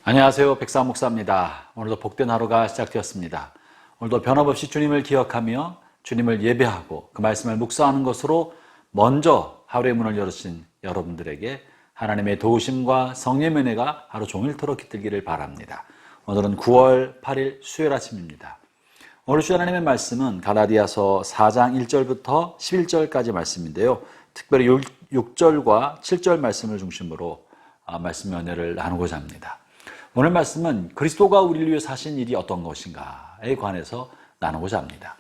안녕하세요. 백사원 목사입니다. 오늘도 복된 하루가 시작되었습니다. 오늘도 변함없이 주님을 기억하며 주님을 예배하고 그 말씀을 묵상하는 것으로 먼저 하루의 문을 열으신 여러분들에게 하나님의 도우심과 성령의 은혜가 하루 종일토록 깃들기를 바랍니다. 오늘은 9월 8일 수요일 아침입니다. 오늘 주 하나님의 말씀은 갈라디아서 4장 1절부터 11절까지 말씀인데요. 특별히 6절과 7절 말씀을 중심으로 말씀의 은혜를 나누고자 합니다. 오늘 말씀은 그리스도가 우리를 위해 사신 일이 어떤 것인가에 관해서 나누고자 합니다.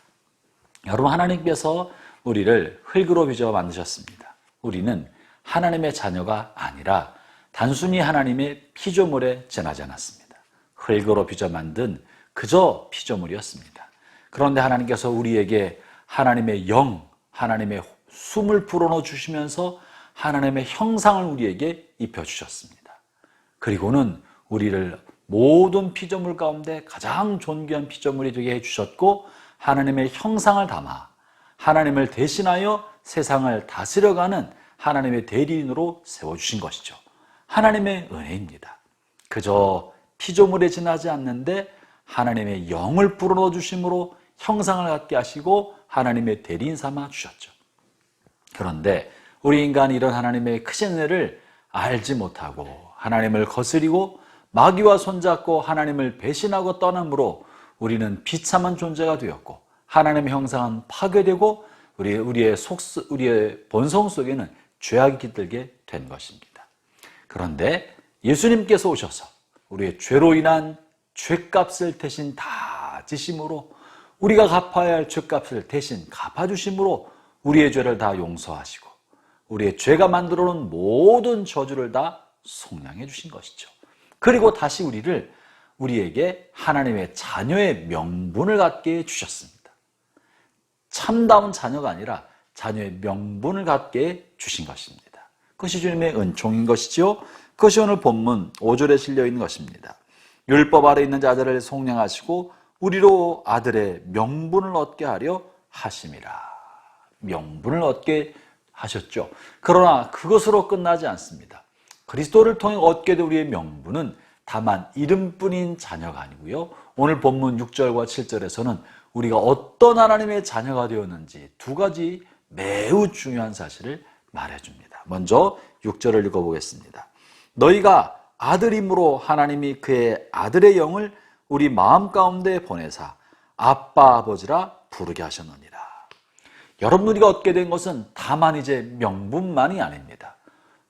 여러분, 하나님께서 우리를 흙으로 빚어 만드셨습니다. 우리는 하나님의 자녀가 아니라 단순히 하나님의 피조물에 지나지 않았습니다. 흙으로 빚어 만든 그저 피조물이었습니다. 그런데 하나님께서 우리에게 하나님의 영, 하나님의 숨을 불어넣어 주시면서 하나님의 형상을 우리에게 입혀주셨습니다. 그리고는 우리를 모든 피조물 가운데 가장 존귀한 피조물이 되게 해주셨고, 하나님의 형상을 담아 하나님을 대신하여 세상을 다스려가는 하나님의 대리인으로 세워주신 것이죠. 하나님의 은혜입니다. 그저 피조물에 지나지 않는데 하나님의 영을 불어넣어 주심으로 형상을 갖게 하시고 하나님의 대리인 삼아 주셨죠. 그런데 우리 인간이 이런 하나님의 크신 은혜를 알지 못하고 하나님을 거스리고 마귀와 손잡고 하나님을 배신하고 떠남으로 우리는 비참한 존재가 되었고, 하나님의 형상은 파괴되고 우리의 본성 속에는 죄악이 깃들게 된 것입니다. 그런데 예수님께서 오셔서 우리의 죄로 인한 죄값을 대신 다 지심으로, 우리가 갚아야 할 죄값을 대신 갚아주심으로 우리의 죄를 다 용서하시고 우리의 죄가 만들어 놓은 모든 저주를 다 속량해 주신 것이죠. 그리고 다시 우리에게 하나님의 자녀의 명분을 갖게 해주셨습니다. 참다운 자녀가 아니라 자녀의 명분을 갖게 해주신 것입니다. 그것이 주님의 은총인 것이죠. 그것이 오늘 본문 5절에 실려있는 것입니다. 율법 아래 있는 자들을 속량하시고 우리로 아들의 명분을 얻게 하려 하심이라. 명분을 얻게 하셨죠. 그러나 그것으로 끝나지 않습니다. 그리스도를 통해 얻게 된 우리의 명분은 다만 이름뿐인 자녀가 아니고요. 오늘 본문 6절과 7절에서는 우리가 어떤 하나님의 자녀가 되었는지 두 가지 매우 중요한 사실을 말해줍니다. 먼저 6절을 읽어보겠습니다. 너희가 아들임으로 하나님이 그의 아들의 영을 우리 마음 가운데 보내사 아빠 아버지라 부르게 하셨느니라. 여러분, 우리가 얻게 된 것은 다만 이제 명분만이 아닙니다.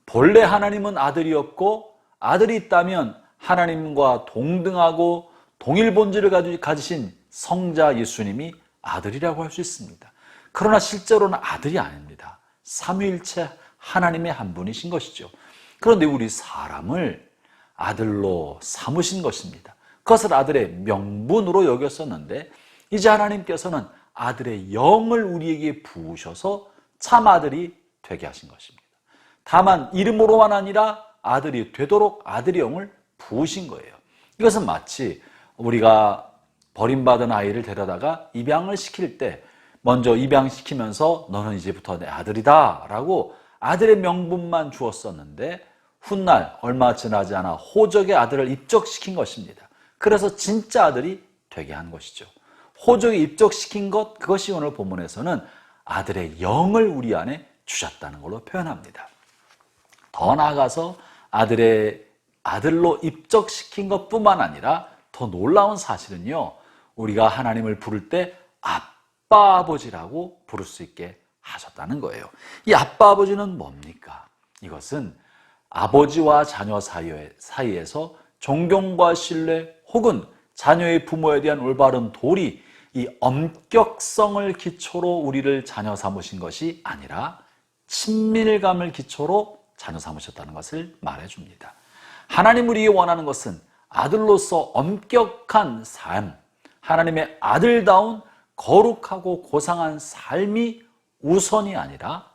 본래 하나님은 아들이었고, 아들이 있다면 하나님과 동등하고 동일 본질을 가지신 성자 예수님이 아들이라고 할 수 있습니다. 그러나 실제로는 아들이 아닙니다. 삼위일체 하나님의 한 분이신 것이죠. 그런데 우리 사람을 아들로 삼으신 것입니다. 그것을 아들의 명분으로 여겼었는데, 이제 하나님께서는 아들의 영을 우리에게 부으셔서 참 아들이 되게 하신 것입니다. 다만 이름으로만 아니라 아들이 되도록 아들의 영을 부으신 거예요. 이것은 마치 우리가 버림받은 아이를 데려다가 입양을 시킬 때 먼저 입양시키면서 너는 이제부터 내 아들이다 라고 아들의 명분만 주었었는데, 훗날 얼마 지나지 않아 호적의 아들을 입적시킨 것입니다. 그래서 진짜 아들이 되게 한 것이죠. 호적이 입적시킨 것, 그것이 오늘 본문에서는 아들의 영을 우리 안에 주셨다는 걸로 표현합니다. 더 나아가서 아들로 입적시킨 것뿐만 아니라 더 놀라운 사실은요, 우리가 하나님을 부를 때 아빠 아버지라고 부를 수 있게 하셨다는 거예요. 이 아빠 아버지는 뭡니까? 이것은 아버지와 자녀 사이에서 존경과 신뢰 혹은 자녀의 부모에 대한 올바른 도리, 이 엄격성을 기초로 우리를 자녀 삼으신 것이 아니라 친밀감을 기초로 자녀 삼으셨다는 것을 말해줍니다. 하나님 우리에게 원하는 것은 아들로서 엄격한 삶, 하나님의 아들다운 거룩하고 고상한 삶이 우선이 아니라,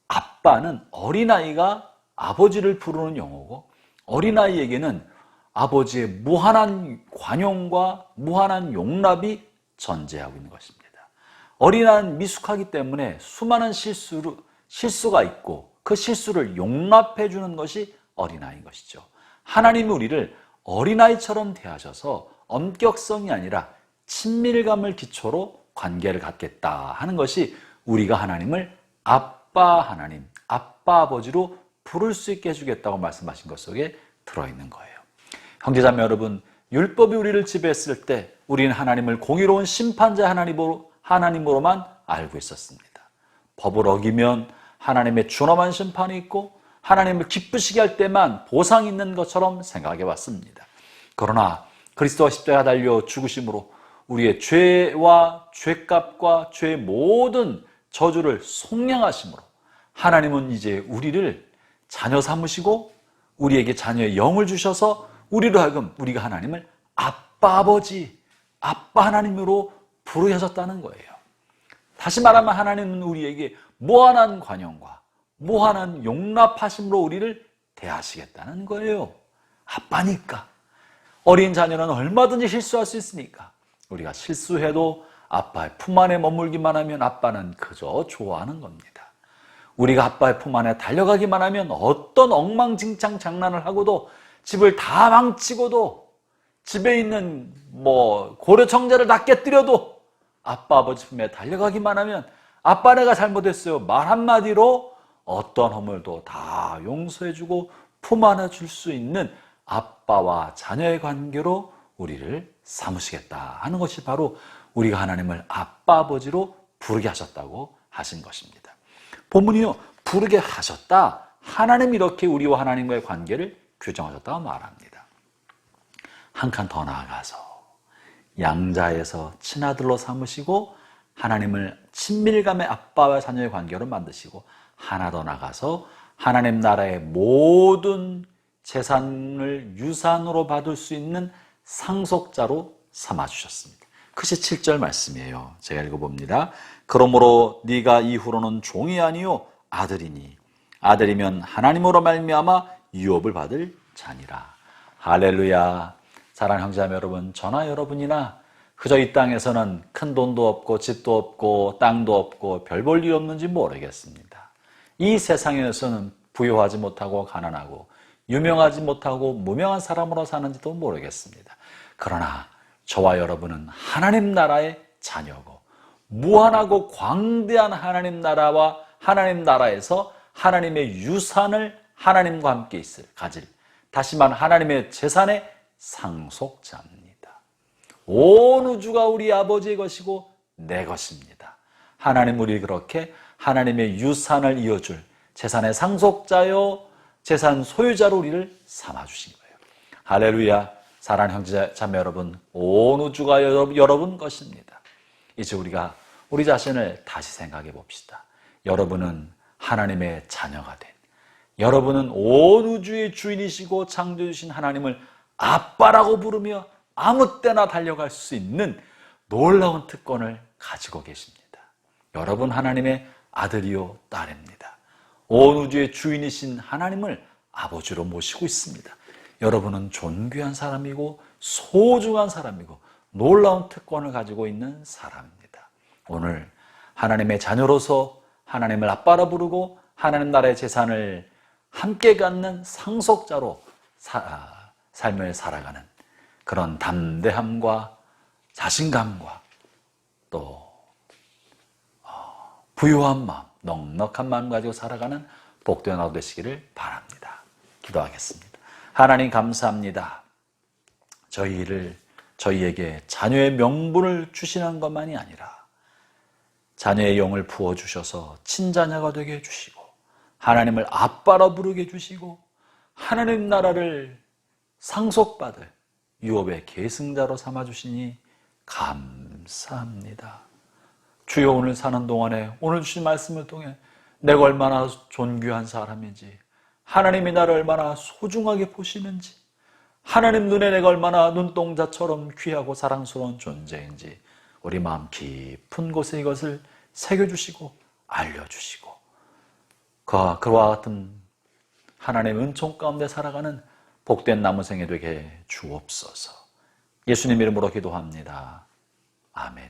아빠는 어린아이가 아버지를 부르는 용어고, 어린아이에게는 아버지의 무한한 관용과 무한한 용납이 전제하고 있는 것입니다. 어린아이는 미숙하기 때문에 수많은 실수가 있고 그 실수를 용납해 주는 것이 어린아이인 것이죠. 하나님이 우리를 어린아이처럼 대하셔서 엄격성이 아니라 친밀감을 기초로 관계를 갖겠다 하는 것이 우리가 하나님을 아빠 하나님, 아빠 아버지로 부를 수 있게 해주겠다고 말씀하신 것 속에 들어있는 거예요. 형제자매 여러분, 율법이 우리를 지배했을 때 우리는 하나님을 공의로운 심판자 하나님으로만 알고 있었습니다. 법을 어기면 하나님의 준엄한 심판이 있고 하나님을 기쁘시게 할 때만 보상이 있는 것처럼 생각해 왔습니다. 그러나 그리스도가 십자가에 달려 죽으심으로 우리의 죄와 죄값과 죄의 모든 저주를 속량하심으로 하나님은 이제 우리를 자녀 삼으시고 우리에게 자녀의 영을 주셔서 우리로 하여금 우리가 하나님을 아빠 아버지, 아빠 하나님으로 부르게 하셨다는 거예요. 다시 말하면 하나님은 우리에게 무한한 관용과 무한한 용납하심으로 우리를 대하시겠다는 거예요. 아빠니까. 어린 자녀는 얼마든지 실수할 수 있으니까 우리가 실수해도 아빠의 품 안에 머물기만 하면 아빠는 그저 좋아하는 겁니다. 우리가 아빠의 품 안에 달려가기만 하면 어떤 엉망진창 장난을 하고도 집을 다 망치고도 집에 있는 고려청자를 다 깨뜨려도 아빠 아버지 품에 달려가기만 하면 아빠 내가 잘못했어요 말 한마디로 어떤 허물도 다 용서해주고 품 안에 줄 수 있는 아빠와 자녀의 관계로 우리를 삼으시겠다 하는 것이 바로 우리가 하나님을 아빠 아버지로 부르게 하셨다고 하신 것입니다. 본문이요, 부르게 하셨다, 하나님 이렇게 우리와 하나님과의 관계를 규정하셨다고 말합니다. 한 칸 더 나아가서 양자에서 친아들로 삼으시고 하나님을 친밀감의 아빠와 자녀의 관계로 만드시고 하나 더 나가서 하나님 나라의 모든 재산을 유산으로 받을 수 있는 상속자로 삼아주셨습니다. 그것이 7절 말씀이에요. 제가 읽어봅니다. 그러므로 네가 이후로는 종이 아니요 아들이니 아들이면 하나님으로 말미암아 유업을 받을 자니라. 할렐루야. 사랑하는 형제자매 여러분, 저나 여러분이나 그저 이 땅에서는 큰 돈도 없고 집도 없고 땅도 없고 별 볼 일 없는지 모르겠습니다. 이 세상에서는 부유하지 못하고 가난하고 유명하지 못하고 무명한 사람으로 사는지도 모르겠습니다. 그러나 저와 여러분은 하나님 나라의 자녀고 무한하고 광대한 하나님 나라와 하나님 나라에서 하나님의 유산을 하나님과 함께 가질, 다시 말하면 하나님의 재산의 상속자입니다. 온 우주가 우리 아버지의 것이고 내 것입니다. 하나님 우리 그렇게 하나님의 유산을 이어줄 재산의 상속자요 재산 소유자로 우리를 삼아주신 거예요. 할렐루야. 사랑하는 형제 자매 여러분, 온 우주가 여러분 것입니다. 이제 우리가 우리 자신을 다시 생각해 봅시다. 여러분은 하나님의 자녀가 된, 여러분은 온 우주의 주인이시고 창조주신 하나님을 아빠라고 부르며 아무 때나 달려갈 수 있는 놀라운 특권을 가지고 계십니다. 여러분 하나님의 아들이요 딸입니다. 온 우주의 주인이신 하나님을 아버지로 모시고 있습니다. 여러분은 존귀한 사람이고 소중한 사람이고 놀라운 특권을 가지고 있는 사람입니다. 오늘 하나님의 자녀로서 하나님을 아빠라 부르고 하나님 나라의 재산을 함께 갖는 상속자로 삶을 살아가는 그런 담대함과 자신감과 또 부유한 마음, 넉넉한 마음 가지고 살아가는 복된 하루 되시기를 바랍니다. 기도하겠습니다. 하나님 감사합니다. 저희에게 자녀의 명분을 주시는 것만이 아니라 자녀의 영을 부어주셔서 친자녀가 되게 해주시고 하나님을 아빠라 부르게 해주시고 하나님 나라를 상속받을 유업의 계승자로 삼아주시니 감사합니다. 주여, 오늘 사는 동안에 오늘 주신 말씀을 통해 내가 얼마나 존귀한 사람인지, 하나님이 나를 얼마나 소중하게 보시는지, 하나님 눈에 내가 얼마나 눈동자처럼 귀하고 사랑스러운 존재인지 우리 마음 깊은 곳에 이것을 새겨주시고 알려주시고 그와 같은 하나님의 은총 가운데 살아가는 복된 남은 생애 되게 주옵소서. 예수님 이름으로 기도합니다. 아멘.